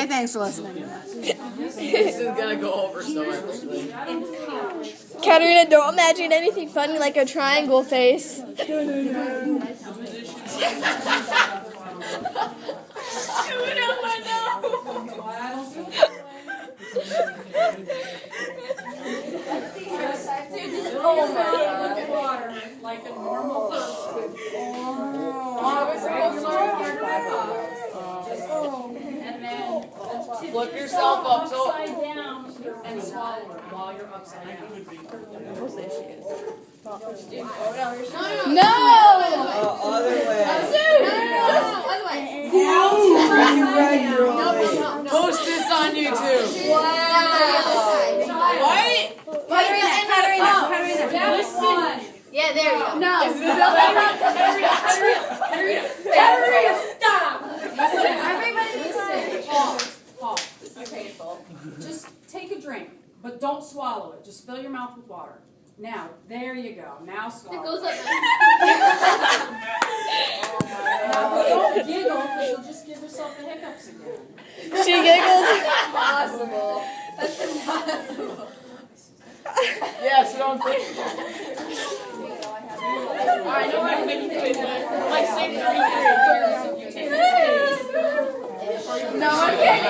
thanks for listening. This is gonna go over so much. Katarina, don't imagine anything funny like a triangle face. Oh my God. Water like a normal person. And then Flip yourself up so. upside down and swallow it while you're upside down. No! Other way. Post this on YouTube. What? Yeah, there you go. No. Stop. Pause. Okay. Just take a drink, but don't swallow it. Just fill your mouth with water. Now, there you go. Now swallow. It goes up. Now, don't giggle because you'll just give yourself the hiccups again. She giggles. Impossible. That's impossible. Yeah, so don't think. I know I'm making it. Like, say 3 3. No, I'm kidding.